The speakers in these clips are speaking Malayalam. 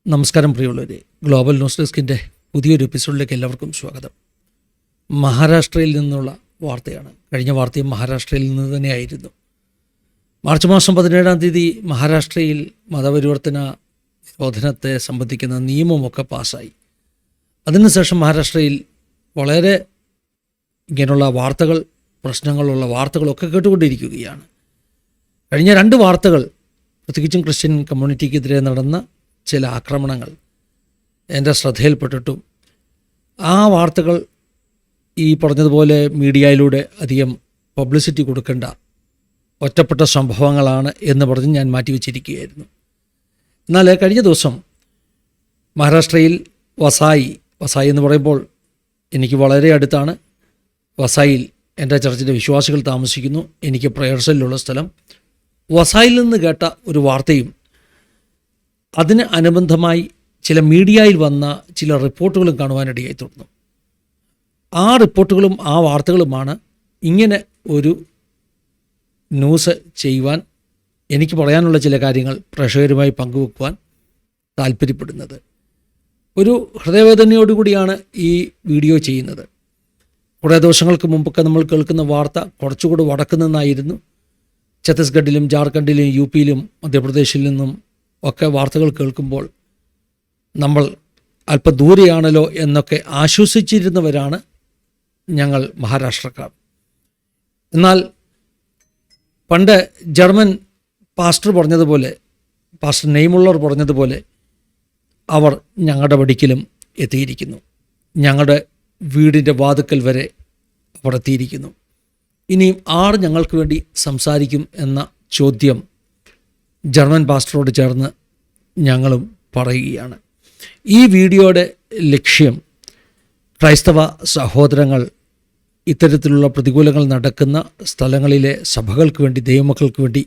നമസ്കാരം പ്രിയമുള്ളവരെ, ഗ്ലോബൽ ന്യൂസ് ഡെസ്കിൻ്റെ പുതിയൊരു എപ്പിസോഡിലേക്ക് എല്ലാവർക്കും സ്വാഗതം. മഹാരാഷ്ട്രയിൽ നിന്നുള്ള വാർത്തയാണ്. കഴിഞ്ഞ വാർത്തയും മഹാരാഷ്ട്രയിൽ നിന്ന് തന്നെയായിരുന്നു. മാർച്ച് മാസം 17 മഹാരാഷ്ട്രയിൽ മതപരിവർത്തന നിരോധനത്തെ സംബന്ധിക്കുന്ന നിയമമൊക്കെ പാസ്സായി. അതിനുശേഷം മഹാരാഷ്ട്രയിൽ വളരെ ഇങ്ങനെയുള്ള വാർത്തകൾ, പ്രശ്നങ്ങളുള്ള വാർത്തകളൊക്കെ കേട്ടുകൊണ്ടിരിക്കുകയാണ്. കഴിഞ്ഞ 2 വാർത്തകൾ, പ്രത്യേകിച്ചും ക്രിസ്ത്യൻ കമ്മ്യൂണിറ്റിക്കെതിരെ നടന്ന ചില ആക്രമണങ്ങൾ എൻ്റെ ശ്രദ്ധയിൽപ്പെട്ടിട്ടും ആ വാർത്തകൾ ഈ പറഞ്ഞതുപോലെ മീഡിയയിലൂടെ അധികം പബ്ലിസിറ്റി കൊടുക്കേണ്ട ഒറ്റപ്പെട്ട സംഭവങ്ങളാണ് എന്ന് പറഞ്ഞ് ഞാൻ മാറ്റിവെച്ചിരിക്കുകയായിരുന്നു. എന്നാൽ കഴിഞ്ഞ ദിവസം മഹാരാഷ്ട്രയിൽ വസായി എന്ന് പറയുമ്പോൾ എനിക്ക് വളരെ അടുത്താണ്. വസായിൽ എൻ്റെ ചർച്ചിൻ്റെ വിശ്വാസികൾ താമസിക്കുന്നു. എനിക്ക് പ്രയർ സെല്ലുള്ള സ്ഥലം. വസായിൽ നിന്ന് കേട്ട ഒരു വാർത്തയും അതിന് അനുബന്ധമായി ചില മീഡിയയിൽ വന്ന ചില റിപ്പോർട്ടുകളും കാണുവാനിടയായി തീർന്നു. ആ റിപ്പോർട്ടുകളും ആ വാർത്തകളുമാണ് ഇങ്ങനെ ഒരു ന്യൂസ് ചെയ്യുവാൻ എനിക്ക് പറയാനുള്ള ചില കാര്യങ്ങൾ പ്രേക്ഷകരുമായി പങ്കുവെക്കുവാൻ താല്പര്യപ്പെടുന്നത്. ഒരു ഹൃദയവേദനയോടുകൂടിയാണ് ഈ വീഡിയോ ചെയ്യുന്നത്. കുറേ ദിവസങ്ങൾക്ക് മുമ്പൊക്കെ നമ്മൾ കേൾക്കുന്ന വാർത്ത കുറച്ചുകൂടി വടക്ക് നിന്നായിരുന്നു. ഛത്തീസ്ഗഡിലും ജാർഖണ്ഡിലും യു പിയിലും മധ്യപ്രദേശിൽ നിന്നും ഒക്കെ വാർത്തകൾ കേൾക്കുമ്പോൾ നമ്മൾ അല്പം ദൂരെയാണല്ലോ എന്നൊക്കെ ആശ്വസിച്ചിരുന്നവരാണ് ഞങ്ങൾ മഹാരാഷ്ട്രക്കാർ. എന്നാൽ പണ്ട് ജർമ്മൻ പാസ്റ്റർ നെയ്മുള്ളവർ പറഞ്ഞതുപോലെ അവർ ഞങ്ങളുടെ വടിക്കലും എത്തിയിരിക്കുന്നു. ഞങ്ങളുടെ വീടിൻ്റെ വാതുക്കൽ വരെ അവർ എത്തിയിരിക്കുന്നു. ഇനിയും ആർ ഞങ്ങൾക്ക് വേണ്ടി സംസാരിക്കും എന്ന ചോദ്യം ജർമ്മൻ പാസ്റ്ററോട് ചേർന്ന് ഞങ്ങളും പറയുകയാണ്. ഈ വീഡിയോയുടെ ലക്ഷ്യം ക്രൈസ്തവ സഹോദരങ്ങൾ ഇത്തരത്തിലുള്ള പ്രതികൂലങ്ങൾ നടക്കുന്ന സ്ഥലങ്ങളിലെ സഭകൾക്ക് വേണ്ടി, ദൈവമക്കൾക്ക് വേണ്ടി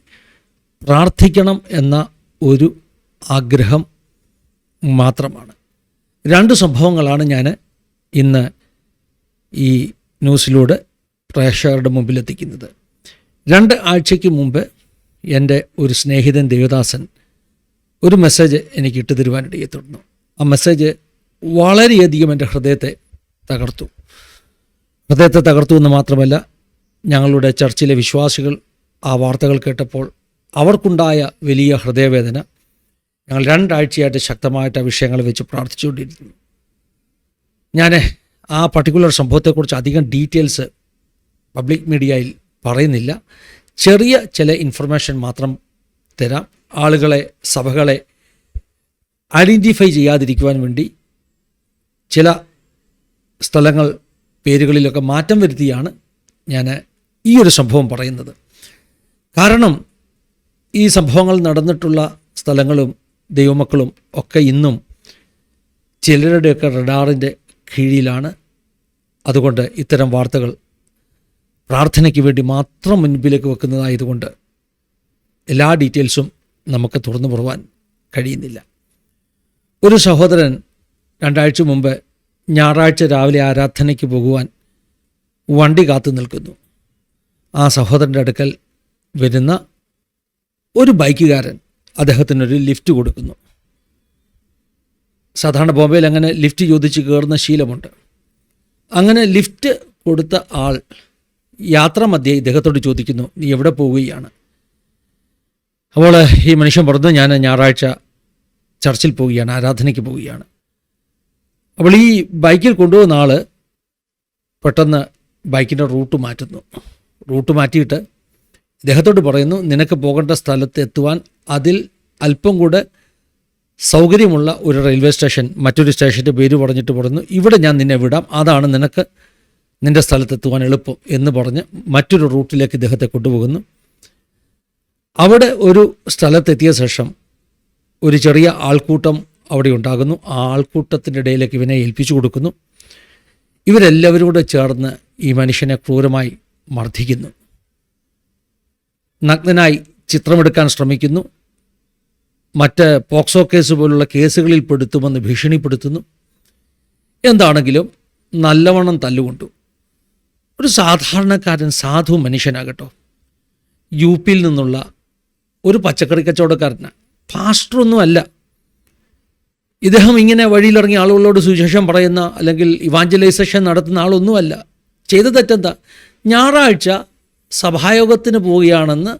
പ്രാർത്ഥിക്കണം എന്ന ഒരു ആഗ്രഹം മാത്രമാണ്. 2 സംഭവങ്ങളാണ് ഞാൻ ഇന്ന് ഈ ന്യൂസിലൂടെ പ്രേക്ഷകരുടെ മുമ്പിലെത്തിക്കുന്നത്. 2 ആഴ്ചയ്ക്ക് മുമ്പ് എൻ്റെ ഒരു സ്നേഹിതൻ ദേവദാസൻ ഒരു മെസ്സേജ് എനിക്ക് ഇട്ട് തരുവാനിടയെ തുടർന്നു. ആ മെസ്സേജ് വളരെയധികം എൻ്റെ ഹൃദയത്തെ തകർത്തു എന്ന് മാത്രമല്ല, ഞങ്ങളുടെ ചർച്ചിലെ വിശ്വാസികൾ ആ വാർത്തകൾ കേട്ടപ്പോൾ അവർക്കുണ്ടായ വലിയ ഹൃദയവേദന ഞങ്ങൾ 2 ആഴ്ചയായിട്ട് ശക്തമായിട്ട് ആ വിഷയങ്ങൾ വെച്ച് പ്രാർത്ഥിച്ചുകൊണ്ടിരിക്കുന്നു. ഞാൻ ആ പർട്ടിക്കുലർ സംഭവത്തെക്കുറിച്ച് അധികം ഡീറ്റെയിൽസ് പബ്ലിക് മീഡിയയിൽ പറയുന്നില്ല. ചെറിയ ചില ഇൻഫർമേഷൻ മാത്രം തരാം. ആളുകളെ, സഭകളെ ഐഡൻറ്റിഫൈ ചെയ്യാതിരിക്കുവാൻ വേണ്ടി ചില സ്ഥലങ്ങൾ, പേരുകളിലൊക്കെ മാറ്റം വരുത്തിയാണ് ഞാൻ ഈ ഒരു സംഭവം പറയുന്നത്. കാരണം ഈ സംഭവങ്ങൾ നടന്നിട്ടുള്ള സ്ഥലങ്ങളും ദൈവമക്കളും ഒക്കെ ഇന്നും ചിലരുടെയൊക്കെ റഡാറിൻ്റെ കീഴിലാണ്. അതുകൊണ്ട് ഇത്തരം വാർത്തകൾ പ്രാർത്ഥനയ്ക്ക് വേണ്ടി മാത്രം മുൻപിലേക്ക് വെക്കുന്നതായതുകൊണ്ട് എല്ലാ ഡീറ്റെയിൽസും നമുക്ക് തുറന്നു പറയുവാൻ കഴിയുന്നില്ല. ഒരു സഹോദരൻ 2 ആഴ്ച മുമ്പ് ഞായറാഴ്ച രാവിലെ ആരാധനയ്ക്ക് പോകുവാൻ വണ്ടി കാത്തു നിൽക്കുന്നു. ആ സഹോദരൻ്റെ അടുക്കൽ വരുന്ന ഒരു ബൈക്കുകാരൻ അദ്ദേഹത്തിനൊരു ലിഫ്റ്റ് കൊടുക്കുന്നു. സാധാരണ ബോംബെയിൽ അങ്ങനെ ലിഫ്റ്റ് ചോദിച്ച് കയറുന്ന ശീലമുണ്ട്. അങ്ങനെ ലിഫ്റ്റ് കൊടുത്ത ആൾ യാത്രാമധ്യേ ഇദ്ദേഹത്തോട് ചോദിക്കുന്നു, നീ എവിടെ പോവുകയാണ്? അപ്പോൾ ഈ മനുഷ്യൻ പറഞ്ഞു, ഞാൻ ഞായറാഴ്ച ചർച്ചിൽ പോവുകയാണ്, ആരാധനയ്ക്ക് പോവുകയാണ്. അപ്പോൾ ഈ ബൈക്കിൽ കൊണ്ടുപോകുന്ന ആൾ പെട്ടെന്ന് ബൈക്കിൻ്റെ റൂട്ട് മാറ്റിയിട്ട് ഇദ്ദേഹത്തോട് പറയുന്നു, നിനക്ക് പോകേണ്ട സ്ഥലത്ത് എത്തുവാൻ അതിൽ അല്പം കൂടെ സൗകര്യമുള്ള ഒരു റെയിൽവേ സ്റ്റേഷൻ, മറ്റൊരു സ്റ്റേഷൻ്റെ പേര് പറഞ്ഞിട്ട് പറഞ്ഞു, ഇവിടെ ഞാൻ നിന്നെ വിടാം, അതാണ് നിനക്ക് നിൻ്റെ സ്ഥലത്തെത്തുവാൻ എളുപ്പം എന്ന് പറഞ്ഞ് മറ്റൊരു റൂട്ടിലേക്ക് ഇദ്ദേഹത്തെ കൊണ്ടുപോകുന്നു. അവിടെ ഒരു സ്ഥലത്തെത്തിയ ശേഷം ഒരു ചെറിയ ആൾക്കൂട്ടം അവിടെ ഉണ്ടാകുന്നു. ആ ആൾക്കൂട്ടത്തിൻ്റെ ഇടയിലേക്ക് ഇവനെ ഏൽപ്പിച്ചു കൊടുക്കുന്നു. ഇവരെല്ലാവരും കൂടെ ചേർന്ന് ഈ മനുഷ്യനെ ക്രൂരമായി മർദ്ദിക്കുന്നു. നഗ്നനായി ചിത്രമെടുക്കാൻ ശ്രമിക്കുന്നു. മറ്റ് പോക്സോ കേസ് പോലുള്ള കേസുകളിൽ പെടുത്തുമെന്ന് ഭീഷണിപ്പെടുത്തുന്നു. എന്താണെങ്കിലും നല്ലവണ്ണം തല്ലുകൊണ്ടു. ഒരു സാധാരണക്കാരൻ, സാധു മനുഷ്യനാകട്ടോ, യു പിയിൽ നിന്നുള്ള ഒരു പച്ചക്കറി കച്ചവടക്കാരനാണ്, പാസ്റ്ററൊന്നുമല്ല. ഇദ്ദേഹം ഇങ്ങനെ വഴിയിലിറങ്ങി ആളുകളോട് സുവിശേഷം പറയുന്ന അല്ലെങ്കിൽ ഇവാഞ്ചലൈസേഷൻ നടത്തുന്ന ആളൊന്നുമല്ല. ചെയ്ത തെറ്റെന്താ? ഞായറാഴ്ച സഭായോഗത്തിന് പോവുകയാണെന്ന്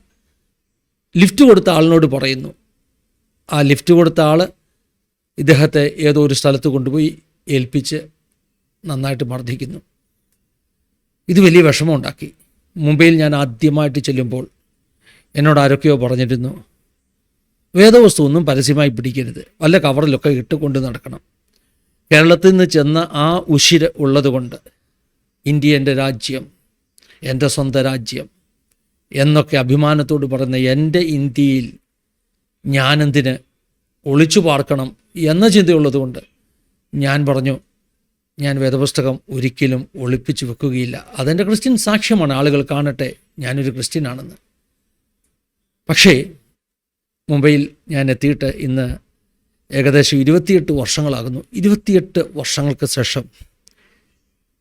ലിഫ്റ്റ് കൊടുത്ത ആളിനോട് പറയുന്നു. ആ ലിഫ്റ്റ് കൊടുത്ത ആൾ ഇദ്ദേഹത്തെ ഏതോ ഒരു സ്ഥലത്ത് കൊണ്ടുപോയി ഏൽപ്പിച്ച് നന്നായിട്ട് മർദ്ദിക്കുന്നു. ഇത് വലിയ വിഷമമുണ്ടാക്കി. മുംബൈയിൽ ഞാൻ ആദ്യമായിട്ട് ചെല്ലുമ്പോൾ എന്നോട് ആരൊക്കെയോ പറഞ്ഞിരുന്നു, വേദവസ്തു ഒന്നും പരസ്യമായി പിടിക്കരുത്, വല്ല കവറിലൊക്കെ ഇട്ടുകൊണ്ട് നടക്കണം. കേരളത്തിൽ നിന്ന് ചെന്ന ആ ഉശിര് ഉള്ളതുകൊണ്ട് ഇന്ത്യ എൻ്റെ രാജ്യം, എൻ്റെ സ്വന്തം രാജ്യം എന്നൊക്കെ അഭിമാനത്തോട് പറയുന്ന എൻ്റെ ഇന്ത്യയിൽ ഞാനെന്തിന് ഒളിച്ചു പാർക്കണം എന്ന ചിന്തയുള്ളതുകൊണ്ട് ഞാൻ പറഞ്ഞു, ഞാൻ വേദപുസ്തകം ഒരിക്കലും ഒളിപ്പിച്ചു വെക്കുകയില്ല. അതെൻ്റെ ക്രിസ്ത്യൻ സാക്ഷ്യമാണ്, ആളുകൾ കാണട്ടെ ഞാനൊരു ക്രിസ്ത്യനാണെന്ന്. പക്ഷേ മുംബൈയിൽ ഞാൻ എത്തിയിട്ട് ഇന്ന് ഏകദേശം 28 വർഷങ്ങളാകുന്നു. 28 വർഷങ്ങൾക്ക് ശേഷം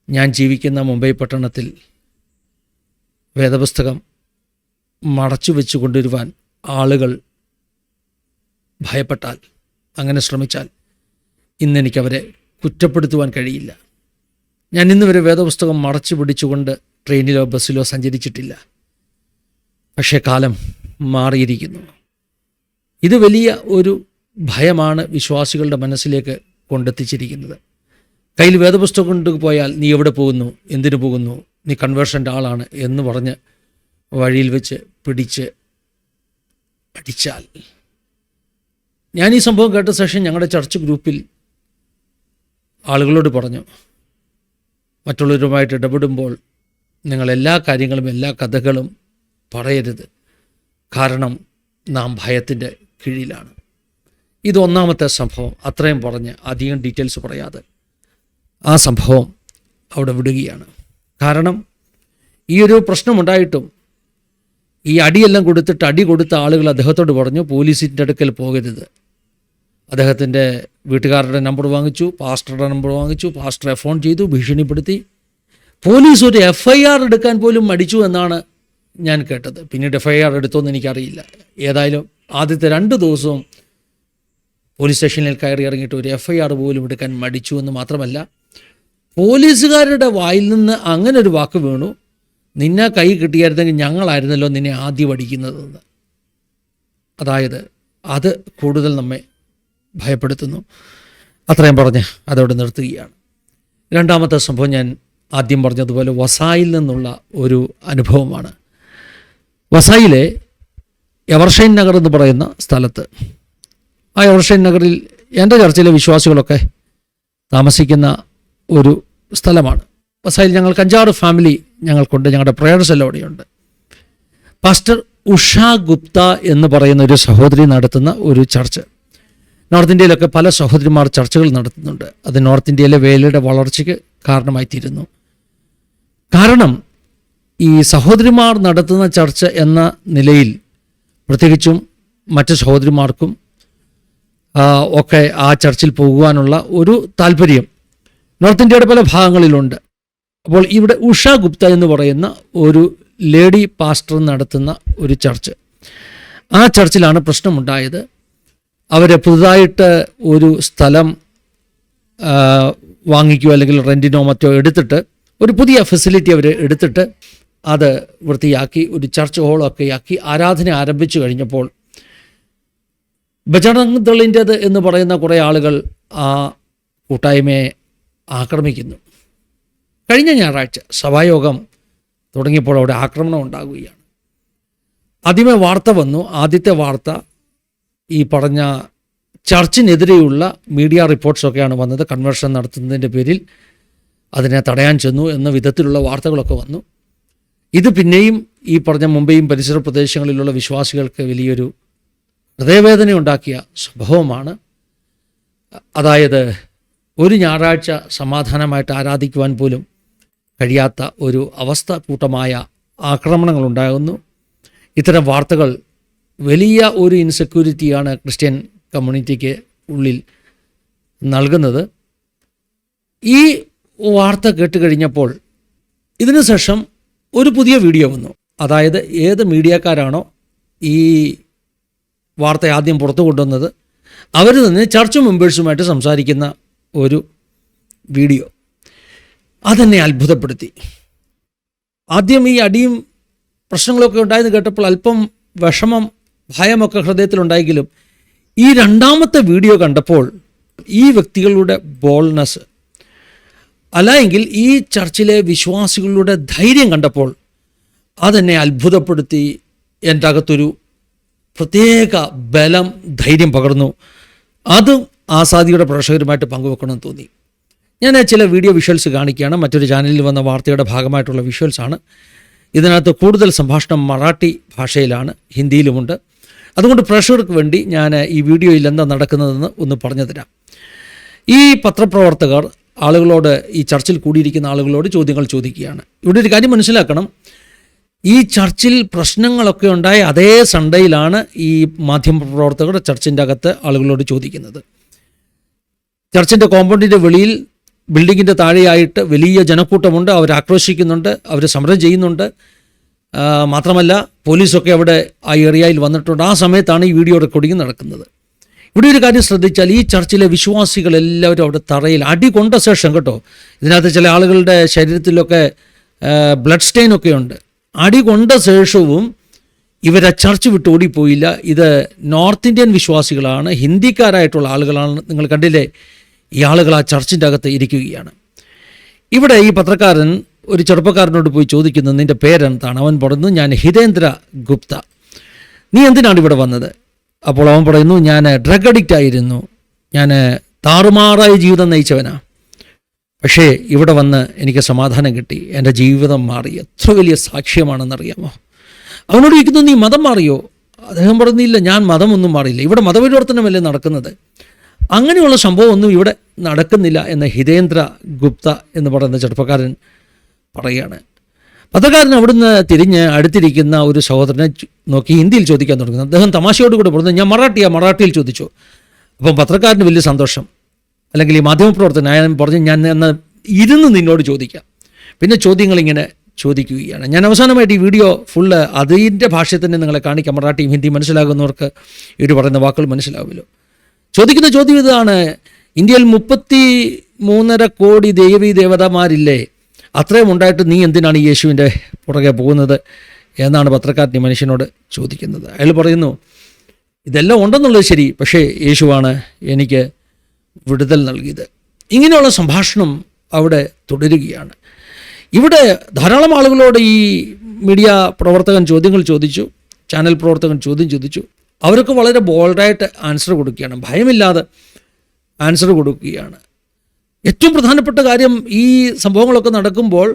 ഞാൻ ജീവിക്കുന്ന മുംബൈ പട്ടണത്തിൽ വേദപുസ്തകം മടച്ചു വെച്ച് കൊണ്ടുവരുവാൻ ആളുകൾ ഭയപ്പെട്ടാൽ, അങ്ങനെ ശ്രമിച്ചാൽ ഇന്നെനിക്കവരെ കുറ്റപ്പെടുത്തുവാൻ കഴിയില്ല. ഞാൻ ഇന്ന് വരെ വേദപുസ്തകം മടച്ചു പിടിച്ചുകൊണ്ട് ട്രെയിനിലോ ബസ്സിലോ സഞ്ചരിച്ചിട്ടില്ല. പക്ഷേ കാലം മാറിയിരിക്കുന്നു. ഇത് വലിയ ഒരു ഭയമാണ് വിശ്വാസികളുടെ മനസ്സിലേക്ക് കൊണ്ടെത്തിച്ചിരിക്കുന്നത്. കയ്യിൽ വേദപുസ്തകം കൊണ്ടുപോയാൽ നീ എവിടെ പോകുന്നു, എന്തിനു പോകുന്നു, നീ കൺവേർഷൻ്റെ ആളാണ് എന്ന് പറഞ്ഞ് വഴിയിൽ വെച്ച് പിടിച്ച് അടിച്ചാൽ. ഞാൻ ഈ സംഭവം കേട്ട ശേഷം ഞങ്ങളുടെ ചർച്ച് ഗ്രൂപ്പിൽ ആളുകളോട് പറഞ്ഞു, മറ്റുള്ളവരുമായിട്ട് ഇടപെടുമ്പോൾ നിങ്ങൾ എല്ലാ കാര്യങ്ങളും എല്ലാ കഥകളും പറയരുത്, കാരണം നാം ഭയത്തിൻ്റെ കീഴിലാണ്. ഇത് ഒന്നാമത്തെ സംഭവം. അത്രയും പറഞ്ഞ് അധികം ഡീറ്റെയിൽസ് പറയാതെ ആ സംഭവം അവിടെ വിടുകയാണ്. കാരണം ഈ ഒരു പ്രശ്നമുണ്ടായിട്ടും ഈ അടിയെല്ലാം കൊടുത്തിട്ട് അടി കൊടുത്ത ആളുകൾ അദ്ദേഹത്തോട് പറഞ്ഞു, പോലീസിൻ്റെ അടുക്കൽ പോകരുത്. അദ്ദേഹത്തിൻ്റെ വീട്ടുകാരുടെ നമ്പർ വാങ്ങിച്ചു, പാസ്റ്ററുടെ നമ്പർ വാങ്ങിച്ചു, പാസ്റ്ററെ ഫോൺ ചെയ്തു, ഭീഷണിപ്പെടുത്തി. പോലീസ് ഒരു FIR എടുക്കാൻ പോലും മടിച്ചു എന്നാണ് ഞാൻ കേട്ടത്. പിന്നീട് FIR എടുത്തോന്ന് എനിക്കറിയില്ല. ഏതായാലും ആദ്യത്തെ 2 ദിവസവും പോലീസ് സ്റ്റേഷനിൽ കയറി ഇറങ്ങിയിട്ട് ഒരു FIR പോലും എടുക്കാൻ മടിച്ചു എന്ന് മാത്രമല്ല, പോലീസുകാരുടെ വായിൽ നിന്ന് അങ്ങനെ ഒരു വാക്ക് വീണു, നിന്നെ കൈ കിട്ടിയായിരുന്നെങ്കിൽ ഞങ്ങളായിരുന്നല്ലോ നിന്നെ ആദ്യം അടിക്കുന്നതെന്ന്. അതായത് അത് കൂടുതൽ നമ്മെ ഭയപ്പെടുത്തുന്നു. അത്രയും പറഞ്ഞ് അതോടെ നിർത്തുകയാണ്. രണ്ടാമത്തെ സംഭവം ഞാൻ ആദ്യം പറഞ്ഞതുപോലെ വസായിൽ നിന്നുള്ള ഒരു അനുഭവമാണ്. വസായിലെ എവർഷൈൻ നഗർ എന്ന് പറയുന്ന സ്ഥലത്ത്, ആ എവർഷൈൻ നഗറിൽ എൻ്റെ ചർച്ചിലെ വിശ്വാസികളൊക്കെ താമസിക്കുന്ന ഒരു സ്ഥലമാണ്. വസായിൽ ഞങ്ങൾക്ക് 5-6 ഫാമിലി ഞങ്ങൾക്കുണ്ട്. ഞങ്ങളുടെ പ്രേയേഴ്സ് എല്ലാം അവിടെയുണ്ട്. പാസ്റ്റർ ഉഷ ഗുപ്ത എന്ന് പറയുന്ന ഒരു സഹോദരി നടത്തുന്ന ഒരു ചർച്ച്. നോർത്ത് ഇന്ത്യയിലൊക്കെ പല സഹോദരിമാർ ചർച്ചകൾ നടത്തുന്നുണ്ട്. അത് നോർത്ത് ഇന്ത്യയിലെ വേലയുടെ വളർച്ചയ്ക്ക് കാരണമായിത്തീരുന്നു. കാരണം ഈ സഹോദരിമാർ നടത്തുന്ന ചർച്ച എന്ന നിലയിൽ പ്രത്യേകിച്ചും മറ്റ് സഹോദരിമാർക്കും ഒക്കെ ആ ചർച്ചിൽ പോകുവാനുള്ള ഒരു താല്പര്യം നോർത്ത് ഇന്ത്യയുടെ പല ഭാഗങ്ങളിലുണ്ട്. അപ്പോൾ ഇവിടെ ഉഷ ഗുപ്ത എന്ന് പറയുന്ന ഒരു ലേഡി പാസ്റ്റർ നടത്തുന്ന ഒരു ചർച്ച്, ആ ചർച്ചിലാണ് പ്രശ്നമുണ്ടായത്. അവർ പുതുതായിട്ട് ഒരു സ്ഥലം വാങ്ങിക്കുകയോ അല്ലെങ്കിൽ റെൻറ്റിനോ മറ്റോ എടുത്തിട്ട് ഒരു പുതിയ ഫെസിലിറ്റി അവർ എടുത്തിട്ട് അത് വൃത്തിയാക്കി ഒരു ചർച്ച് ഹോളൊക്കെ ആക്കി ആരാധന ആരംഭിച്ചു കഴിഞ്ഞപ്പോൾ ബജറംഗ് ദളിൻ്റേത് എന്ന് പറയുന്ന കുറേ ആളുകൾ ആ കൂട്ടായ്മയെ ആക്രമിക്കുന്നു. കഴിഞ്ഞ ഞായറാഴ്ച സഭായോഗം തുടങ്ങിയപ്പോൾ അവിടെ ആക്രമണം ഉണ്ടാകുകയാണ്. ആദ്യമേ വാർത്ത വന്നു. ആദ്യത്തെ വാർത്ത ഈ പറഞ്ഞ ചർച്ചിനെതിരെയുള്ള മീഡിയ റിപ്പോർട്ട്സൊക്കെയാണ് വന്നത്. കൺവേർഷൻ നടത്തുന്നതിൻ്റെ പേരിൽ അതിനെ തടയാൻ ചെന്നു എന്ന വിധത്തിലുള്ള വാർത്തകളൊക്കെ വന്നു. ഇത് പിന്നെയും ഈ പറഞ്ഞ മുംബൈയും പരിസര പ്രദേശങ്ങളിലുള്ള വിശ്വാസികൾക്ക് വലിയൊരു ഹൃദയവേദനയുണ്ടാക്കിയ സംഭവമാണ്. അതായത് ഒരു ഞായറാഴ്ച സമാധാനമായിട്ട് ആരാധിക്കുവാൻ പോലും കഴിയാത്ത ഒരു അവസ്ഥ, കൂട്ടമായ ആക്രമണങ്ങൾ ഉണ്ടാകുന്നു. ഇത്തരം വാർത്തകൾ വലിയ ഒരു ഇൻസെക്യൂരിറ്റിയാണ് ക്രിസ്ത്യൻ കമ്മ്യൂണിറ്റിക്ക് ഉള്ളിൽ നൽകുന്നത്. ഈ വാർത്ത കേട്ട് കഴിഞ്ഞപ്പോൾ ഇതിനു ശേഷം ഒരു പുതിയ വീഡിയോ വന്നു. അതായത് ഏത് മീഡിയക്കാരാണോ ഈ വാർത്ത ആദ്യം പുറത്തു കൊണ്ടുവന്നത് അവർ തന്നെ ചർച്ച് മെമ്പേഴ്സുമായിട്ട് സംസാരിക്കുന്ന ഒരു വീഡിയോ. അതെന്നെ അത്ഭുതപ്പെടുത്തി. ആദ്യം ഈ അടിയും പ്രശ്നങ്ങളൊക്കെ ഉണ്ടായെന്ന് കേട്ടപ്പോൾ അല്പം വിഷമം, ഭയമൊക്കെ ഹൃദയത്തിലുണ്ടായെങ്കിലും ഈ രണ്ടാമത്തെ വീഡിയോ കണ്ടപ്പോൾ ഈ വ്യക്തികളുടെ ബോൾഡ്നെസ്, അല്ല എങ്കിൽ ഈ ചർച്ചിലെ വിശ്വാസികളുടെ ധൈര്യം കണ്ടപ്പോൾ അതെന്നെ അത്ഭുതപ്പെടുത്തി. എൻ്റെ അകത്തൊരു പ്രത്യേക ബലം, ധൈര്യം പകർന്നു. അതും ആസാദിയുടെ പ്രേക്ഷകരുമായിട്ട് പങ്കുവെക്കണമെന്ന് തോന്നി. ഞാൻ ചില വീഡിയോ വിഷ്വൽസ് കാണിക്കുകയാണ്. മറ്റൊരു ചാനലിൽ വന്ന വാർത്തയുടെ ഭാഗമായിട്ടുള്ള വിഷ്വൽസാണ്. ഇതിനകത്ത് കൂടുതൽ സംഭാഷണം മറാഠി ഭാഷയിലാണ്, ഹിന്ദിയിലുമുണ്ട്. അതുകൊണ്ട് പ്രേക്ഷകർക്ക് വേണ്ടി ഞാൻ ഈ വീഡിയോയിൽ എന്താ നടക്കുന്നതെന്ന് ഒന്ന് പറഞ്ഞു തരാം. ഈ പത്രപ്രവർത്തകർ ആളുകളോട്, ഈ ചർച്ചിൽ കൂടിയിരിക്കുന്ന ആളുകളോട് ചോദ്യങ്ങൾ ചോദിക്കുകയാണ്. ഇവിടെ ഒരു കാര്യം മനസ്സിലാക്കണം, ഈ ചർച്ചിൽ പ്രശ്നങ്ങളൊക്കെ ഉണ്ടായ അതേ സൺഡേയിലാണ് ഈ മാധ്യമപ്രവർത്തകർ ചർച്ചിൻ്റെ അകത്ത് ആളുകളോട് ചോദിക്കുന്നത്. ചർച്ചിൻ്റെ കോമ്പൗണ്ടിൻ്റെ വെളിയിൽ ബിൽഡിങ്ങിൻ്റെ താഴെയായിട്ട് വലിയ ജനക്കൂട്ടമുണ്ട്. അവർ ആക്രോശിക്കുന്നുണ്ട്, അവർ സമരം ചെയ്യുന്നുണ്ട്. മാത്രമല്ല പോലീസൊക്കെ അവിടെ ആ ഏരിയയിൽ വന്നിട്ടുണ്ട്. ആ സമയത്താണ് ഈ വീഡിയോ റെക്കോർഡിംഗ് നടക്കുന്നത്. ഇവിടെ ഒരു കാര്യം ശ്രദ്ധിച്ചാൽ ഈ ചർച്ചിലെ വിശ്വാസികളെല്ലാവരും അവിടെ തറയിൽ അടി കൊണ്ട ശേഷം, കേട്ടോ, ഇതിനകത്ത് ചില ആളുകളുടെ ശരീരത്തിലൊക്കെ ബ്ലഡ് സ്റ്റെയിനൊക്കെ ഉണ്ട്. അടി കൊണ്ട ശേഷവും ഇവരെ ചർച്ച് വിട്ട് ഓടിപ്പോയില്ല. ഇത് നോർത്ത് ഇന്ത്യൻ വിശ്വാസികളാണ്, ഹിന്ദിക്കാരായിട്ടുള്ള ആളുകളാണ്. നിങ്ങൾ കണ്ടില്ലേ, ഈ ആളുകൾ ആ ചർച്ചിൻ്റെ അകത്ത് ഇരിക്കുകയാണ്. ഇവിടെ ഈ പത്രക്കാരൻ ഒരു ചെറുപ്പക്കാരനോട് പോയി ചോദിക്കുന്നു, നിൻ്റെ പേരെന്താണ്? അവൻ പറയുന്നു, ഞാൻ ഹിതേന്ദ്ര ഗുപ്ത. നീ എന്തിനാണ് ഇവിടെ വന്നത്? അപ്പോൾ അവൻ പറയുന്നു, ഞാൻ ഡ്രഗ് അഡിക്റ്റ് ആയിരുന്നു, ഞാൻ താറുമാറായ ജീവിതം നയിച്ചവനാ. പക്ഷേ ഇവിടെ വന്ന് എനിക്ക് സമാധാനം കിട്ടി, എൻ്റെ ജീവിതം മാറി. എത്ര വലിയ സാക്ഷ്യമാണെന്നറിയാമോ? അവനോട് ചോദിക്കുന്നു, നീ മതം മാറിയോ? അദ്ദേഹം പറയുന്നില്ല, ഞാൻ മതമൊന്നും മാറിയില്ല, ഇവിടെ മതപരിവർത്തനമല്ലേ നടക്കുന്നത്, അങ്ങനെയുള്ള സംഭവമൊന്നും ഇവിടെ നടക്കുന്നില്ല എന്ന് ഹിതേന്ദ്ര ഗുപ്ത എന്ന് പറയുന്ന ചെറുപ്പക്കാരൻ പറയുകയാണ്. പത്രക്കാരൻ അവിടുന്ന് തിരിഞ്ഞ് അടുത്തിരിക്കുന്ന ഒരു സഹോദരനെ നോക്കി ഹിന്ദിയിൽ ചോദിക്കാൻ തുടങ്ങുന്നു. അദ്ദേഹം തമാശയോടുകൂടി പറഞ്ഞു, ഞാൻ മറാഠിയിൽ ചോദിച്ചു. അപ്പം പത്രക്കാരന് വലിയ സന്തോഷം. അല്ലെങ്കിൽ ഈ മാധ്യമപ്രവർത്തകൻ ഞാൻ പറഞ്ഞു, ഞാൻ എന്ന് ഇരുന്ന് നിന്നോട് ചോദിക്കാം. പിന്നെ ചോദ്യങ്ങളിങ്ങനെ ചോദിക്കുകയാണ്. ഞാൻ അവസാനമായിട്ട് ഈ വീഡിയോ ഫുള്ള് അതിൻ്റെ ഭാഷയിൽ തന്നെ നിങ്ങളെ കാണിക്കാം. മറാഠിയും ഹിന്ദിയും മനസ്സിലാകുന്നവർക്ക് ഇവർ പറയുന്ന വാക്കുകൾ മനസ്സിലാവുമല്ലോ. ചോദിക്കുന്ന ചോദ്യം ഇതാണ്, ഇന്ത്യയിൽ 33.5 കോടി ദേവീ ദേവതമാരില്ലേ? അത്രയും ഉണ്ടായിട്ട് നീ എന്തിനാണ് ഈ യേശുവിൻ്റെ പുറകെ പോകുന്നത് എന്നാണ് പത്രക്കാരൻ ഈ മനുഷ്യനോട് ചോദിക്കുന്നത്. അയാൾ പറയുന്നു, ഇതെല്ലാം ഉണ്ടെന്നുള്ളത് ശരി, പക്ഷേ യേശുവാണ് എനിക്ക് വിടുതൽ നൽകിയത്. ഇങ്ങനെയുള്ള സംഭാഷണം അവിടെ തുടരുകയാണ്. ഇവിടെ ധാരാളം ആളുകളോട് ഈ മീഡിയ പ്രവർത്തകൻ ചോദ്യങ്ങൾ ചോദിച്ചു, ചാനൽ പ്രവർത്തകൻ ചോദ്യം ചോദിച്ചു. അവരൊക്കെ വളരെ ബോൾഡായിട്ട് ആൻസർ കൊടുക്കുകയാണ്, ഭയമില്ലാതെ ആൻസർ കൊടുക്കുകയാണ്. ഏറ്റവും പ്രധാനപ്പെട്ട കാര്യം, ഈ സംഭവങ്ങളൊക്കെ നടക്കുമ്പോൾ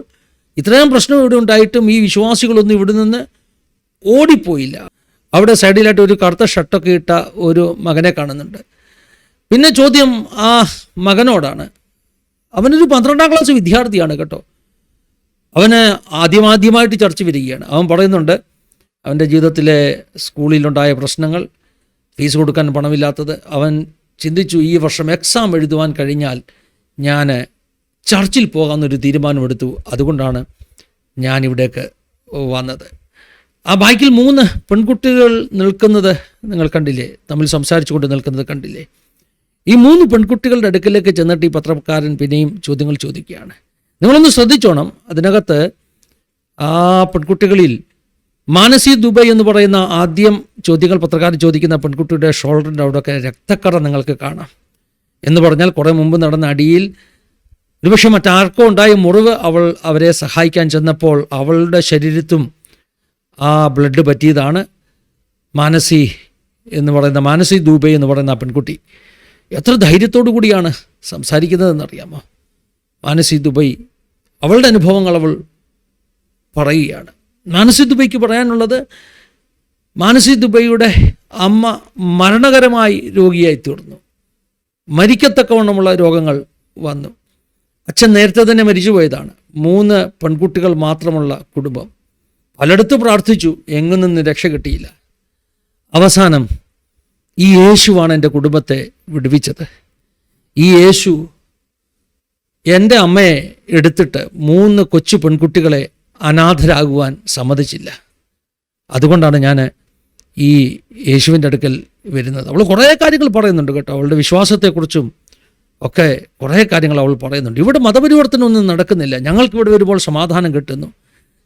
ഇത്രയും പ്രശ്നം ഇവിടെ ഉണ്ടായിട്ടും ഈ വിശ്വാസികളൊന്നും ഇവിടെ നിന്ന് ഓടിപ്പോയില്ല. അവിടെ സൈഡിലായിട്ട് ഒരു കറുത്ത ഷർട്ടൊക്കെ ഇട്ട ഒരു മകനെ കാണുന്നുണ്ട്. പിന്നെ ചോദ്യം ആ മകനോടാണ്. അവനൊരു 12ാം ക്ലാസ് വിദ്യാർത്ഥിയാണ് കേട്ടോ. അവന് ആദ്യമായിട്ട് ചർച്ച വരികയാണ്. അവൻ പറയുന്നുണ്ട്, അവൻ്റെ ജീവിതത്തിലെ സ്കൂളിലുണ്ടായ പ്രശ്നങ്ങൾ, ഫീസ് കൊടുക്കാൻ പണമില്ലാത്തത്. അവൻ ചിന്തിച്ചു, ഈ വർഷം എക്സാം എഴുതുവാൻ കഴിഞ്ഞാൽ ഞാൻ ചർച്ചിൽ പോകാമെന്നൊരു തീരുമാനമെടുത്തു. അതുകൊണ്ടാണ് ഞാനിവിടേക്ക് വന്നത്. ആ ബൈക്കിൽ 3 പെൺകുട്ടികൾ നിൽക്കുന്നത് നിങ്ങൾ കണ്ടില്ലേ? തമ്മിൽ സംസാരിച്ചു കൊണ്ട് നിൽക്കുന്നത് കണ്ടില്ലേ? ഈ 3 പെൺകുട്ടികളുടെ അടുക്കലേക്ക് ചെന്നിട്ട് ഈ പത്രക്കാരൻ പിന്നെയും ചോദ്യങ്ങൾ ചോദിക്കുകയാണ്. നിങ്ങളൊന്ന് ശ്രദ്ധിച്ചോണം. അതിനകത്ത് ആ പെൺകുട്ടികളിൽ മാനസി ദുബൈ എന്ന് പറയുന്ന ആദ്യം ചോദ്യങ്ങൾ പത്രക്കാരൻ ചോദിക്കുന്ന പെൺകുട്ടിയുടെ ഷോൾഡറിൻ്റെ അവിടെയൊക്കെ രക്തക്കറ നിങ്ങൾക്ക് കാണാം. എന്ന് പറഞ്ഞാൽ കുറേ മുമ്പ് നടന്ന അടിയിൽ ഒരുപക്ഷെ മറ്റാർക്കോ ഉണ്ടായ മുറിവ് അവരെ സഹായിക്കാൻ ചെന്നപ്പോൾ അവളുടെ ശരീരത്തും ആ ബ്ലഡ് പറ്റിയതാണ്. മാനസി ദുബൈ എന്ന് പറയുന്ന ആ പെൺകുട്ടി എത്ര ധൈര്യത്തോടു കൂടിയാണ് സംസാരിക്കുന്നതെന്നറിയാമോ? മാനസി ദുബൈ അവളുടെ അനുഭവങ്ങൾ അവൾ പറയുകയാണ്. മാനസി ദുബൈക്ക് പറയാനുള്ളത്, മാനസി ദുബൈയുടെ അമ്മ മരണകരമായി രോഗിയായി തീർന്നു. മരിക്കത്തക്കവണ്ണമുള്ള രോഗങ്ങൾ വന്നു. അച്ഛൻ നേരത്തെ തന്നെ മരിച്ചുപോയതാണ്. 3 പെൺകുട്ടികൾ മാത്രമുള്ള കുടുംബം. പലയിടത്ത് പ്രാർത്ഥിച്ചു, എങ്ങും നിന്ന് രക്ഷ കിട്ടിയില്ല. അവസാനം ഈ യേശുവാണ് എൻ്റെ കുടുംബത്തെ വിടുവിച്ചത്. ഈ യേശു എൻ്റെ അമ്മയെ എടുത്തിട്ട് 3 കൊച്ചു പെൺകുട്ടികളെ അനാഥരാകുവാൻ സമ്മതിച്ചില്ല. അതുകൊണ്ടാണ് ഞാൻ ഈ യേശുവിൻ്റെ അടുക്കൽ വരുന്നത്. അവൾ കുറേ കാര്യങ്ങൾ പറയുന്നുണ്ട് കേട്ടോ, അവളുടെ വിശ്വാസത്തെക്കുറിച്ചും ഒക്കെ കുറേ കാര്യങ്ങൾ അവൾ പറയുന്നുണ്ട്. ഇവിടെ മതപരിവർത്തനമൊന്നും നടക്കുന്നില്ല, ഞങ്ങൾക്ക് ഇവിടെ വരുമ്പോൾ സമാധാനം കിട്ടുന്നു,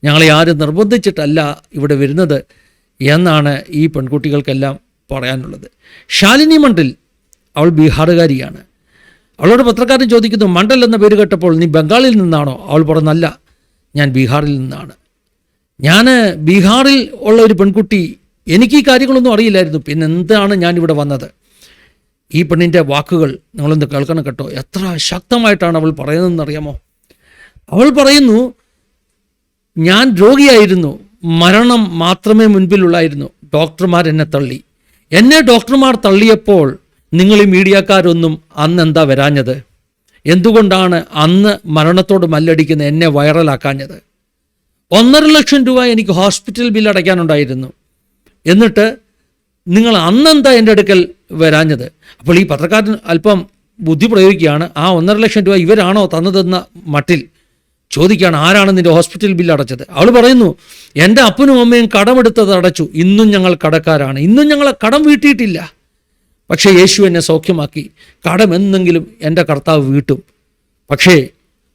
ഞങ്ങളെ ആരും നിർബന്ധിച്ചിട്ടല്ല ഇവിടെ വരുന്നത് എന്നാണ് ഈ പെൺകുട്ടികൾക്കെല്ലാം പറയാനുള്ളത്. ശാലിനി മണ്ഡൽ, അവൾ ബീഹാറുകാരിയാണ്. അവളോട് പത്രക്കാരൻ ചോദിക്കുന്നു, മണ്ഡൽ എന്ന പേര് കേട്ടപ്പോൾ നീ ബംഗാളിൽ നിന്നാണോ? അവൾ പറഞ്ഞല്ല, ഞാൻ ബീഹാറിൽ നിന്നാണ്. ഞാൻ ബീഹാറിൽ ഉള്ള ഒരു പെൺകുട്ടി, എനിക്ക് ഈ കാര്യങ്ങളൊന്നും അറിയില്ലായിരുന്നു, പിന്നെ എന്താണ് ഞാനിവിടെ വന്നത്. ഈ പെണ്ണിൻ്റെ വാക്കുകൾ നിങ്ങളൊന്ന് കേൾക്കണം കേട്ടോ, എത്ര ശക്തമായിട്ടാണ് അവൾ പറയുന്നതെന്ന് അറിയാമോ? അവൾ പറയുന്നു, ഞാൻ രോഗിയായിരുന്നു, മരണം മാത്രമേ മുൻപിലുള്ളായിരുന്നു, ഡോക്ടർമാർ എന്നെ തള്ളി. എന്നെ ഡോക്ടർമാർ തള്ളിയപ്പോൾ നിങ്ങൾ ഈ മീഡിയക്കാരൊന്നും അന്ന് എന്താ വരാഞ്ഞത്? എന്തുകൊണ്ടാണ് അന്ന് മരണത്തോട് മല്ലടിക്കുന്ന എന്നെ വൈറലാക്കാഞ്ഞത്? 1.5 ലക്ഷം രൂപ എനിക്ക് ഹോസ്പിറ്റൽ ബില്ല് അടയ്ക്കാനുണ്ടായിരുന്നു, എന്നിട്ട് നിങ്ങൾ അന്നെന്താ എൻ്റെ അടുക്കൽ വരാഞ്ഞത്? അപ്പോൾ ഈ പത്രക്കാരൻ അല്പം ബുദ്ധി പ്രയോഗിക്കുകയാണ്. ആ 1.5 ലക്ഷം രൂപ ഇവരാണോ തന്നതെന്ന മട്ടിൽ ചോദിക്കുകയാണ്, ആരാണ് നിൻ്റെ ഹോസ്പിറ്റൽ ബില്ല് അടച്ചത്? അവൾ പറയുന്നു, എൻ്റെ അപ്പനും അമ്മയും കടമെടുത്തത് അടച്ചു, ഇന്നും ഞങ്ങൾ കടക്കാരാണ്, ഇന്നും ഞങ്ങളെ കടം വീട്ടിയിട്ടില്ല. പക്ഷേ യേശു എന്നെ സൗഖ്യമാക്കി, കടം എന്നെങ്കിലും എൻ്റെ കർത്താവ് വീട്ടും. പക്ഷേ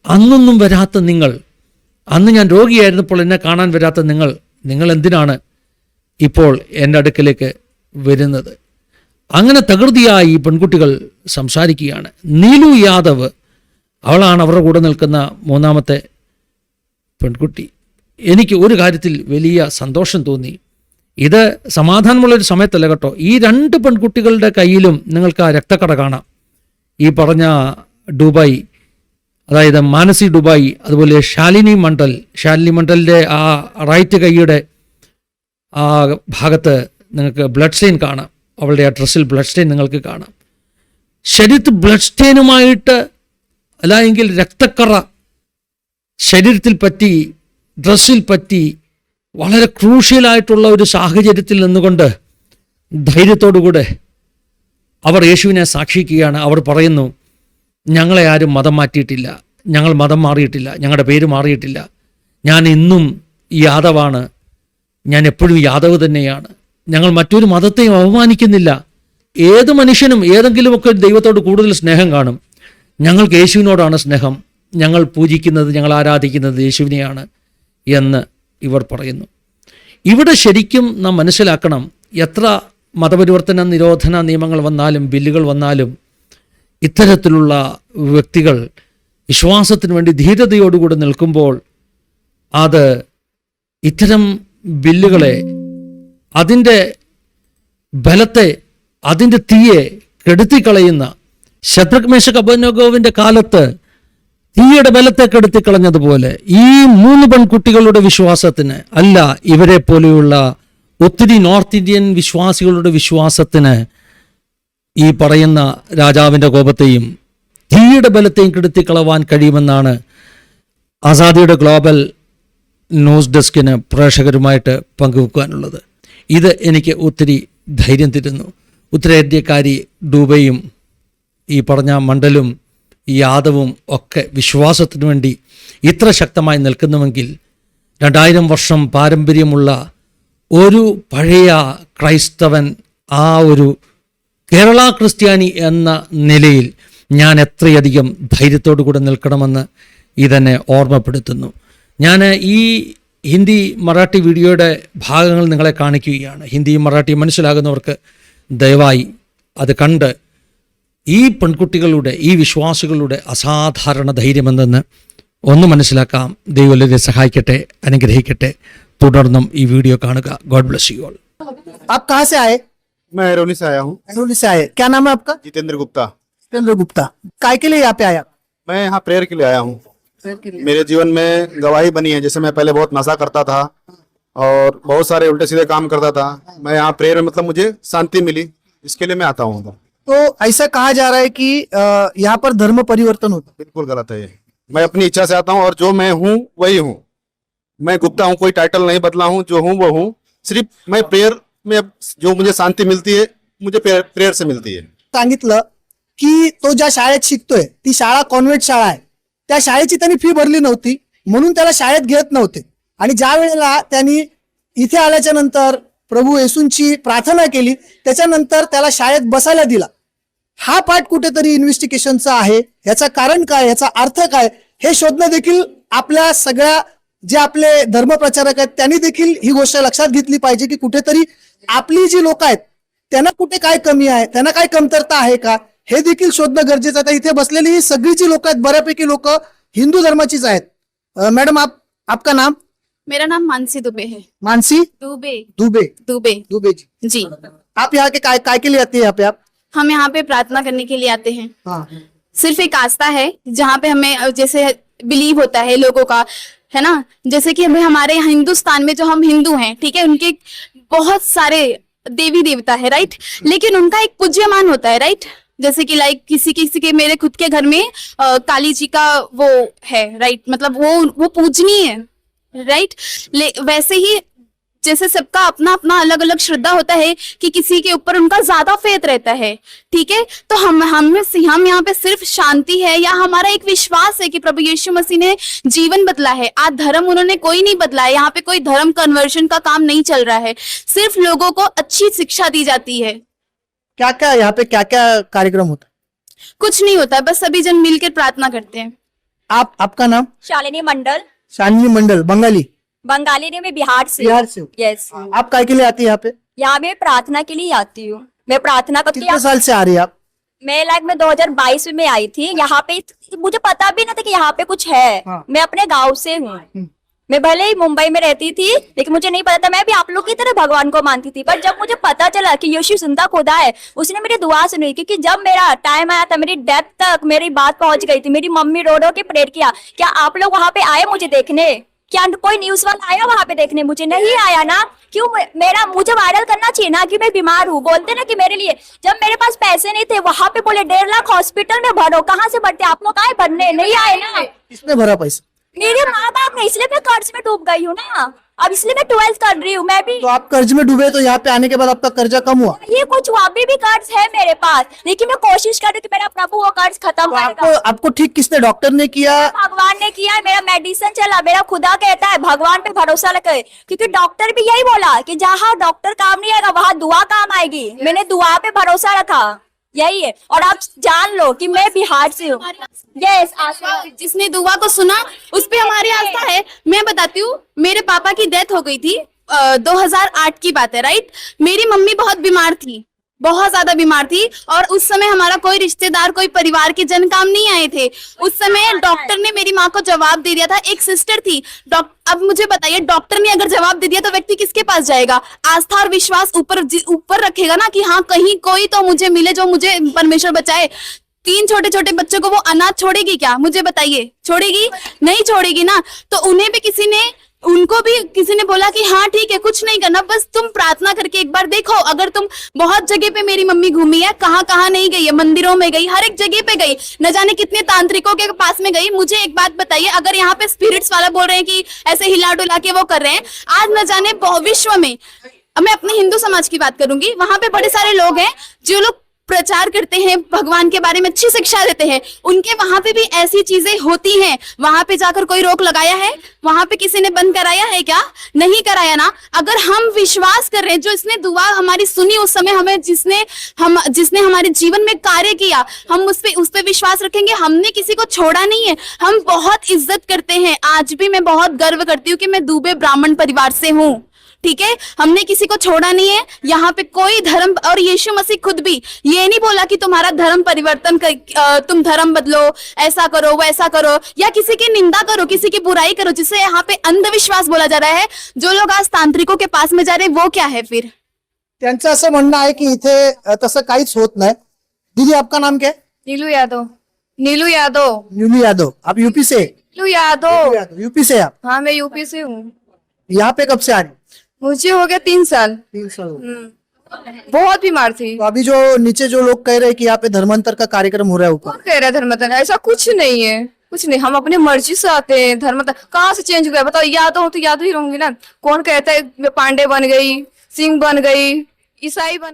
അന്നൊന്നും വരാത്ത നിങ്ങൾ, അന്ന് ഞാൻ രോഗിയായിരുന്നപ്പോൾ എന്നെ കാണാൻ വരാത്ത നിങ്ങൾ എന്തിനാണ് ഇപ്പോൾ എൻ്റെ അടുക്കലേക്ക് വരുന്നത്? അങ്ങനെ തകൃതിയായി ഈ പെൺകുട്ടികൾ സംസാരിക്കുകയാണ്. നീലു യാദവ്, അവളാണ് അവരുടെ കൂടെ നിൽക്കുന്ന 3ാമത്തെ പെൺകുട്ടി. എനിക്ക് ഒരു കാര്യത്തിൽ വലിയ സന്തോഷം തോന്നി. ഇത് സമാധാനമുള്ളൊരു സമയത്തല്ല കേട്ടോ. ഈ 2 പെൺകുട്ടികളുടെ കയ്യിലും നിങ്ങൾക്ക് ആ രക്തക്കട കാണാം. ഈ പറഞ്ഞ ഡുബായ്, അതായത് മാനസി ഡുബായ്, അതുപോലെ ശാലിനി മണ്ഡലിൻ്റെ ആ റൈറ്റ് കൈയുടെ ആ ഭാഗത്ത് നിങ്ങൾക്ക് ബ്ലഡ് സ്റ്റെയിൻ കാണാം. അവളുടെ ആ ഡ്രസ്സിൽ ബ്ലഡ് സ്റ്റെയിൻ നിങ്ങൾക്ക് കാണാം. ശരീരത്തിൽ ബ്ലഡ് സ്റ്റെയിനുമായിട്ട് അല്ല എങ്കിൽ രക്തക്കറ ശരീരത്തിൽ പറ്റി, ഡ്രസ്സിൽ പറ്റി, വളരെ ക്രൂഷ്യലായിട്ടുള്ള ഒരു സാഹചര്യത്തിൽ നിന്നുകൊണ്ട് ധൈര്യത്തോടുകൂടെ അവർ യേശുവിനെ സാക്ഷിക്കുകയാണ്. അവർ പറയുന്നു, ഞങ്ങളെ ആരും മതം മാറ്റിയിട്ടില്ല, ഞങ്ങൾ മതം മാറിയിട്ടില്ല, ഞങ്ങളുടെ പേര് മാറിയിട്ടില്ല, ഞാൻ ഇന്നും യാദവാണ്, ഞാൻ എപ്പോഴും യാദവ് തന്നെയാണ്, ഞങ്ങൾ മറ്റൊരു മതത്തെയും അവമാനിക്കുന്നില്ല. ഏത് മനുഷ്യനും ഏതെങ്കിലുമൊക്കെ ദൈവത്തോട് കൂടുതൽ സ്നേഹം കാണും, ഞങ്ങൾക്ക് യേശുവിനോടാണ് സ്നേഹം, ഞങ്ങൾ പൂജിക്കുന്നത്, ഞങ്ങൾ ആരാധിക്കുന്നത് യേശുവിനെയാണ് എന്ന് ഇവർ പറയുന്നു. ഇവിടെ ശരിക്കും നാം മനസ്സിലാക്കണം, എത്ര മതപരിവർത്തന നിരോധന നിയമങ്ങൾ വന്നാലും ബില്ലുകൾ വന്നാലും ഇത്തരത്തിലുള്ള വ്യക്തികൾ വിശ്വാസത്തിന് വേണ്ടി ധീരതയോടുകൂടി നിൽക്കുമ്പോൾ അത് ഇത്തരം ബില്ലുകളെ, അതിൻ്റെ ബലത്തെ, അതിൻ്റെ തീയെ കെടുത്തിക്കളയുന്ന, ശദ്രക് മേശക് അബേദ്നെഗോവിൻ്റെ കാലത്ത് തീയുടെ ബലത്തെ കെടുത്തിക്കളഞ്ഞതുപോലെ ഈ 3 പെൺകുട്ടികളുടെ വിശ്വാസത്തിന്, അല്ല ഇവരെ പോലെയുള്ള ഒത്തിരി നോർത്ത് ഇന്ത്യൻ വിശ്വാസികളുടെ വിശ്വാസത്തിന് ഈ പറയുന്ന രാജാവിൻ്റെ കോപത്തെയും തീയുടെ ബലത്തെയും കെടുത്തിക്കളവാൻ കഴിയുമെന്നാണ് ആസാദിയുടെ ഗ്ലോബൽ ന്യൂസ് ഡെസ്കിന് പ്രേക്ഷകരുമായിട്ട് പങ്കുവെക്കാനുള്ളത്. ഇത് എനിക്ക് ഒത്തിരി ധൈര്യം തരുന്നു. ഉത്തരേന്ത്യക്കാരി ഡൂബയും ഈ പറഞ്ഞ മണ്ഡലും യാദവും ഒക്കെ വിശ്വാസത്തിനു വേണ്ടി ഇത്ര ശക്തമായി നിൽക്കുന്നുവെങ്കിൽ 2000 വർഷം പാരമ്പര്യമുള്ള ഒരു പഴയ ക്രൈസ്തവൻ, ആ ഒരു കേരള ക്രിസ്ത്യാനി എന്ന നിലയിൽ ഞാൻ എത്രയധികം ധൈര്യത്തോടു കൂടെ നിൽക്കണമെന്ന് ഇതെന്നെ ഓർമ്മപ്പെടുത്തുന്നു. ഞാൻ ഈ ഹിന്ദി മറാഠി വീഡിയോയുടെ ഭാഗങ്ങൾ നിങ്ങളെ കാണിക്കുകയാണ്. ഹിന്ദിയും മറാഠിയും മനസ്സിലാകുന്നവർക്ക് ദയവായി അത് കണ്ട് ഈ പെൺകുട്ടികളുടെ, ഈ വിശ്വാസികളുടെ അസാധാരണ ധൈര്യമെന്തെന്ന് ഒന്ന് മനസ്സിലാക്കാം. ദൈവം എല്ലാവരെയും സഹായിക്കട്ടെ, അനുഗ്രഹിക്കട്ടെ. തുടർന്നും ഈ വീഡിയോ കാണുക. God bless you all. आप कहाँ से आए? मैं एरोनी से आया हूँ। एरोली से आए। क्या नाम है आपका? जितेंद्र गुप्ता। जितेंद्र गुप्ता। काय के लिए यहाँ पे आया? मैं यहाँ प्रेयर के लिए आया हूँ। मेरे जीवन में गवाही बनी है। जैसे मैं पहले बहुत नशा करता था और बहुत सारे उल्टे सीधे काम करता था। मैं यहाँ प्रेयर में मतलब मुझे शांति मिली, इसके लिए मैं आता हूँ। तो ऐसा कहा जा रहा है कि यहाँ पर धर्म परिवर्तन होता है। बिल्कुल गलत है ये। मैं अपनी इच्छा से आता हूँ और जो मैं हूँ वही हूँ। मैं गुप्ता हूँ, कोई टाइटल नहीं बदला हूँ, जो हूँ वो हूँ। सिर्फ मैं प्रेयर में जो मुझे शांति मिलती है, मुझे प्रेयर से मिलती है। सांगितलं की तो ज्या शाळेत शिकतोय ती शाळा कॉन्व्हेंट शाळा आहे, त्या शाळेची त्यांनी फी भरली नव्हती म्हणून त्याला शाळेत घेत नव्हते. आणि ज्या वेळेला त्यांनी इथे आल्याच्या नंतर प्रभू येशूंची प्रार्थना केली, त्याच्यानंतर त्याला शाळेत बसायला दिला. हा पाठ कुठेतरी इन्व्हेस्टिगेशनचा आहे. याचं कारण काय, याचा अर्थ काय, हे शोधणं देखील आपल्या सगळ्या जे आपले धर्मप्रचारक आहेत त्यांनी देखील ही गोष्ट लक्षात घेतली पाहिजे की कुठेतरी आपली जी लोक आहेत त्यांना कुठे काय कमी आहे, त्यांना काय कमतरता आहे का, हे देखील शोधणं गरजेचं आहे. इथे बसलेली ही सगळी जी लोक आहेत बऱ्यापैकी लोक हिंदू धर्माचीच आहेत. मैडम आपका नाम? मेरा नाम मानसी दुबे है। मानसी दुबे दुबे दुबे दुबे जी. जी। आप यहाँ के काय के लिए आते हैं यहाँ पे आप? हम यहाँ पे प्रार्थना करने के लिए आते हैं। हाँ. सिर्फ एक आस्था है जहाँ पे हमें जैसे बिलीव होता है लोगों का, है ना। जैसे कि हमें हमारे हिंदुस्तान में जो हम हिंदू हैं, ठीक है, उनके बहुत सारे देवी देवता है, राइट, लेकिन उनका एक पूज्यमान होता है, राइट। जैसे कि लाइक किसी किसी के मेरे खुद के घर में काली जी का वो है, राइट, मतलब वो पूजनीय है, राइट। वैसे ही जैसे सबका अपना अपना अलग अलग श्रद्धा होता है कि किसी के ऊपर उनका ज्यादा फेथ रहता है, ठीक है। तो हम यहाँ पे सिर्फ शांति है या हमारा एक विश्वास है कि प्रभु यीशु मसीह ने जीवन बदला है। आज धर्म उन्होंने कोई नहीं बदला है, यहाँ पे कोई धर्म कन्वर्शन का काम नहीं चल रहा है, सिर्फ लोगों को अच्छी शिक्षा दी जाती है। क्या क्या यहाँ पे क्या क्या कार्यक्रम होता है? कुछ नहीं होता है, बस सभी जन मिलकर प्रार्थना करते हैं। आपका नाम? शालिनी मंडल। शालिनी मंडल, बंगाली? बंगाली नहीं, मैं बिहार से। बिहार से हो? यस। आप काय के लिए आती है यहाँ पे? यहाँ मैं प्रार्थना के लिए आती हूँ। मैं प्रार्थना करती कितने हूँ। साल से आ रही है आप? मैं 2022 में आई थी यहाँ पे। मुझे पता भी नहीं था कि यहाँ पे कुछ है। हाँ। मैं अपने गांव से हूँ। मैं भले ही मुंबई में रहती थी, लेकिन मुझे नहीं पता था। मैं भी आप लोग की तरह भगवान को मानती थी, पर जब मुझे पता चला कि यीशु जिंदा खुदा है, उसने मेरी दुआ सुनी। क्योंकि जब मेरा टाइम आया था, मेरी डेथ तक मेरी बात पहुंच गई थी। मेरी मम्मी रो रो के प्रेयर किया, क्या आप लोग वहां पे आए मुझे देखने? क्या कोई न्यूज वाला आया वहां पे देखने? मुझे नहीं आया ना। क्यों? मुझे वायरल करना चाहिए ना कि मैं बीमार हूँ। बोलते ना कि मेरे लिए, जब मेरे पास पैसे नहीं थे, वहां पे बोले 1.5 लाख हॉस्पिटल में भरो। कहाँ से भरते? आप लोग आए भरने? नहीं आए ना। किसने भरा पैसा? मेरे माँ बाप ने, इसलिए मैं कर्ज में डूब गई हूँ ना। अब इसलिए मैं 12th कर रही हूँ। मैं भी तो आप कर्ज में डूबे, तो यहाँ पे आने के बाद आपका कर्जा कम हुआ? ये कुछ हुआ, अभी भी कर्ज है मेरे पास, लेकिन मैं कोशिश कर रही हूँ कि मेरा प्रभु वो कर्ज खत्म तो करेगा। आपको ठीक किसने, डॉक्टर ने किया? भगवान ने किया है। मेरा मेडिसिन चला। मेरा खुदा कहता है भगवान पे भरोसा रखे, क्योंकि डॉक्टर भी यही बोला कि जहाँ डॉक्टर काम नहीं आएगा वहाँ दुआ काम आएगी। मैंने दुआ पे भरोसा रखा, यही है। और आप जान लो कि मैं बिहार से हूँ। यस, जिसने दुआ को सुना उस पे हमारी आस्था है। मैं बताती हूँ, मेरे पापा की डेथ हो गई थी 2008 की बात है, राइट। मेरी मम्मी बहुत बीमार थी, बहुत ज्यादा बीमार थी, और उस समय हमारा कोई रिश्तेदार, कोई परिवार के जन काम नहीं आए थे। उस समय डॉक्टर ने मेरी माँ को जवाब दे दिया था। एक सिस्टर थी। अब मुझे बताइए, डॉक्टर ने अगर जवाब दे दिया तो व्यक्ति किसके पास जाएगा? आस्था और विश्वास ऊपर रखेगा ना कि हाँ, कहीं कोई तो मुझे मिले जो मुझे परमेश्वर बचाए। 3 छोटे छोटे बच्चों को वो अनाथ छोड़ेगी क्या? मुझे बताइए, छोड़ेगी? नहीं छोड़ेगी ना। तो उन्हें भी उनको भी किसी ने बोला कि हाँ ठीक है, कुछ नहीं करना, बस तुम प्रार्थना करके एक बार देखो। अगर तुम बहुत जगह पे मेरी मम्मी घूमी है, कहाँ कहाँ नहीं गई है, मंदिरों में गई, हर एक जगह पे गई, न जाने कितने तांत्रिकों के पास में गई। मुझे एक बात बताइए, अगर यहाँ पे स्पिरिट्स वाला बोल रहे हैं कि ऐसे हिला डुला के वो कर रहे हैं, आज न जाने विश्व में, मैं अपने हिंदू समाज की बात करूंगी, वहां पे बड़े सारे लोग हैं जो लोग प्रचार करते हैं, भगवान के बारे में अच्छी शिक्षा देते हैं, उनके वहां पे भी ऐसी चीजें होती हैं। वहां पे जाकर कोई रोक लगाया है? वहां पे किसी ने बंद कराया है क्या? नहीं कराया ना। अगर हम विश्वास कर रहे हैं, जो इसने दुआ हमारी सुनी उस समय, हमें जिसने हमारे जीवन में कार्य किया, हम उस पे विश्वास रखेंगे। हमने किसी को छोड़ा नहीं है, हम बहुत इज्जत करते हैं। आज भी मैं बहुत गर्व करती हूँ कि मैं दुबे ब्राह्मण परिवार से हूँ, ठीक है। हमने किसी को छोड़ा नहीं है। यहाँ पे कोई धर्म, और यीशु मसीह खुद भी ये नहीं बोला कि तुम्हारा धर्म परिवर्तन कर, तुम धर्म बदलो, ऐसा करो वैसा करो, या किसी की निंदा करो, किसी की बुराई करो, जिसे यहाँ पे अंधविश्वास बोला जा रहा है। जो लोग आज तांत्रिकों के पास में जा रहे हैं, वो क्या है फिर? त्यांचं असं म्हणणं आहे की इथे तसं काहीच होत नाही. दीदी आपका नाम क्या है? नीलू यादव। नीलू यादव। नीलू यादव. आप यूपी से? नीलू यादव। यूपी से आप? हाँ, मैं यूपी से हूँ। यहाँ पे कब से आ रही? मुझे हो गया 3 साल। 3 साल. बहुत बीमार थी। तो अभी जो नीचे जो लोग कह रहे हैं कि यहाँ पे धर्मांतर का कार्यक्रम हो रहा है ऊपर, कौन कह रहा है धर्मांतर? ऐसा कुछ नहीं है, कुछ नहीं। हम अपनी मर्जी से आते हैं। धर्मांतर कहाँ से चेंज हुआ? बताओ, यादव हो तो यादव ही रहूंगी ना। कौन कहता है मैं पांडे बन गई, सिंह बन गई, ईसाई बन